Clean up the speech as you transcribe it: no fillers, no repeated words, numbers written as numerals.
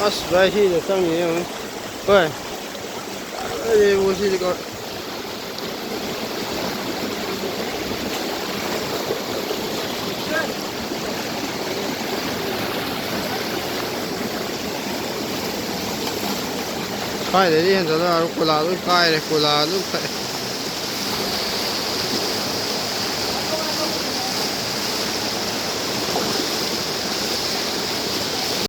ꯑꯁ ꯚꯥꯏ ꯁꯤꯗ ꯆꯪꯉꯦ ꯌꯦꯡꯉꯨ ꯍꯣꯏ ꯑꯩꯕꯨ ꯁꯤꯗꯤ ꯁ꯭ꯋꯥꯏꯗꯩꯗꯤ ꯍꯦꯟꯖꯜꯂꯛꯑꯔꯣꯏ ꯀꯣꯏꯂꯥ ꯂꯣꯏ ꯀꯥꯏꯔꯦ ꯀꯣꯏꯂꯥ ꯑꯗꯨꯝ ꯊꯛꯑꯦ